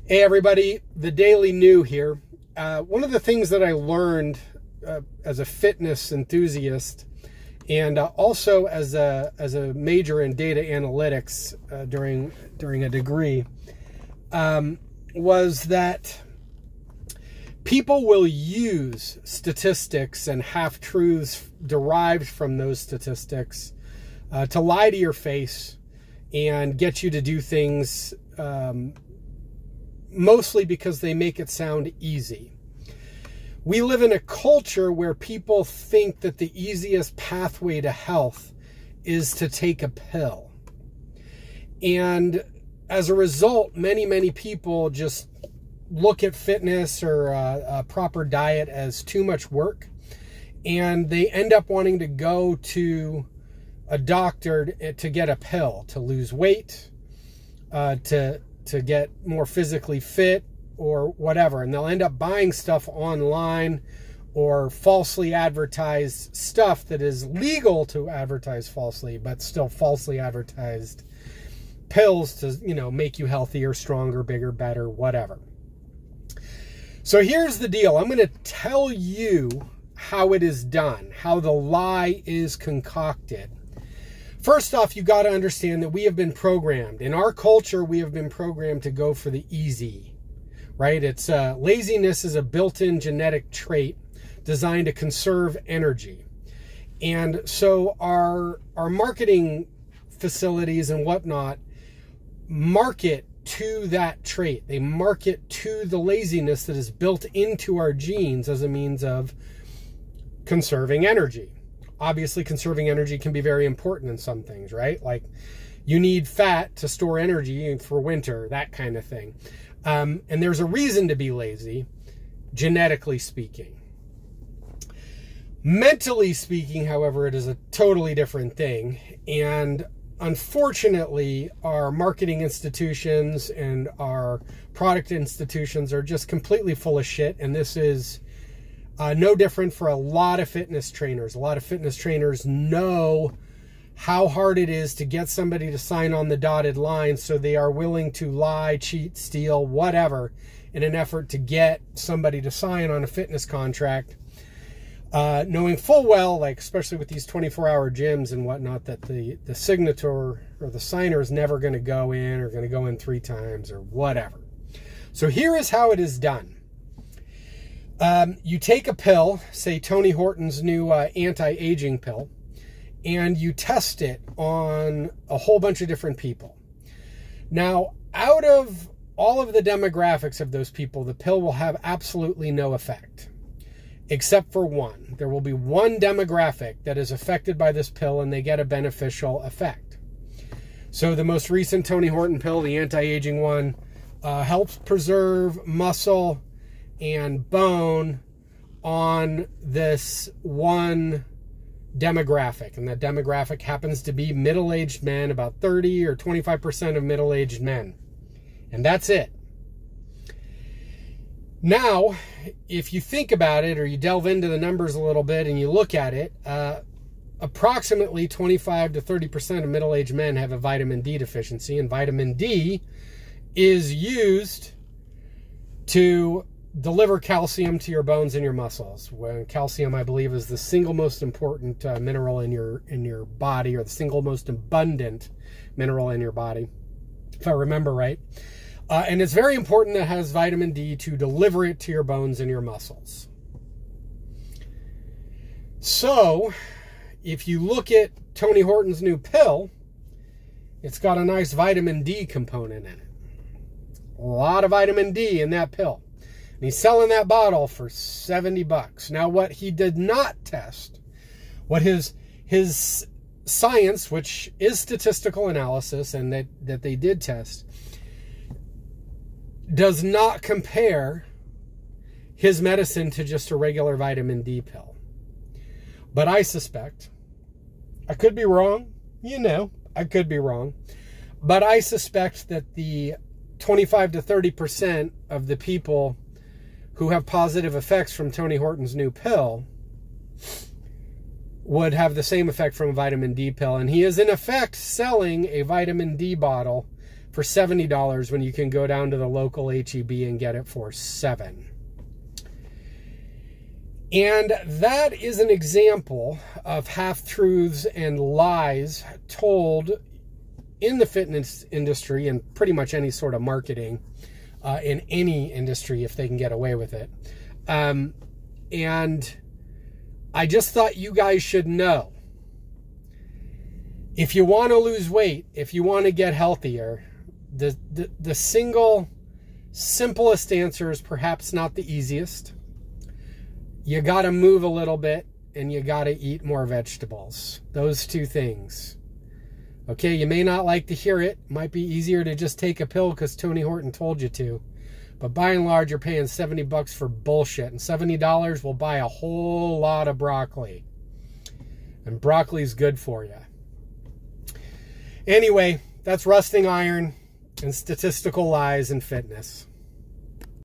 Hey everybody, the Daily New here. One of the things that I learned as a fitness enthusiast and also as a major in data analytics during a degree was that people will use statistics and half-truths derived from those statistics to lie to your face and get you to do things mostly because they make it sound easy. We live in a culture where people think that the easiest pathway to health is to take a pill. And as a result, many people just look at fitness or a proper diet as too much work. And they end up wanting to go to a doctor to get a pill, to lose weight, to get more physically fit or whatever. And they'll end up buying stuff online or falsely advertised stuff that is legal to advertise falsely, but still falsely advertised pills to, make you healthier, stronger, bigger, better, whatever. So here's the deal. I'm going to tell you how it is done, how the lie is concocted. First off, you got to understand that we have been programmed. In our culture, we have been programmed to go for the easy, right? It's laziness is a built-in genetic trait designed to conserve energy. And so our marketing facilities and whatnot market to that trait. They market to the laziness that is built into our genes as a means of conserving energy. Obviously, conserving energy can be very important in some things, right? Like you need fat to store energy for winter, that kind of thing. And there's a reason to be lazy, genetically speaking. Mentally speaking, however, it is a totally different thing. And unfortunately, our marketing institutions and our product institutions are just completely full of shit. And this is no different for a lot of fitness trainers. A lot of fitness trainers know how hard it is to get somebody to sign on the dotted line, so they are willing to lie, cheat, steal, whatever, in an effort to get somebody to sign on a fitness contract, knowing full well, like especially with these 24-hour gyms and whatnot, that the signator or the signer is never going to go in or going to go in 3 times or whatever. So here is how it is done. You take a pill, say Tony Horton's new anti-aging pill, and you test it on a whole bunch of different people. Now, out of all of the demographics of those people, the pill will have absolutely no effect, except for one. There will be one demographic that is affected by this pill, and they get a beneficial effect. So the most recent Tony Horton pill, the anti-aging one, helps preserve muscle and bone on this one demographic, and that demographic happens to be middle-aged men, about 30 or 25% of middle-aged men, and that's it. Now, if you think about it, or you delve into the numbers a little bit and you look at it, approximately 25 to 30% of middle-aged men have a vitamin D deficiency, and vitamin D is used to deliver calcium to your bones and your muscles. When calcium, I believe, is the single most important mineral in your body, or the single most abundant mineral in your body, if I remember right. And it's very important that it has vitamin D to deliver it to your bones and your muscles. So, if you look at Tony Horton's new pill, it's got a nice vitamin D component in it. A lot of vitamin D in that pill. And he's selling that bottle for $70. Now, what he did not test, what his science, which is statistical analysis, and that they did test, does not compare his medicine to just a regular vitamin D pill. But I suspect, I could be wrong, I could be wrong, but I suspect that the 25 to 30% of the people who have positive effects from Tony Horton's new pill would have the same effect from a vitamin D pill. And he is in effect selling a vitamin D bottle for $70 when you can go down to the local HEB and get it for $7. And that is an example of half-truths and lies told in the fitness industry and pretty much any sort of marketing in any industry if they can get away with it. And I just thought you guys should know, if you want to lose weight, if you want to get healthier, the single simplest answer is perhaps not the easiest. You got to move a little bit and you got to eat more vegetables. Those two things. Okay, you may not like to hear it. Might be easier to just take a pill because Tony Horton told you to. But by and large, you're paying $70 for bullshit. And $70 will buy a whole lot of broccoli. And broccoli's good for you. Anyway, that's rusting iron and statistical lies in fitness.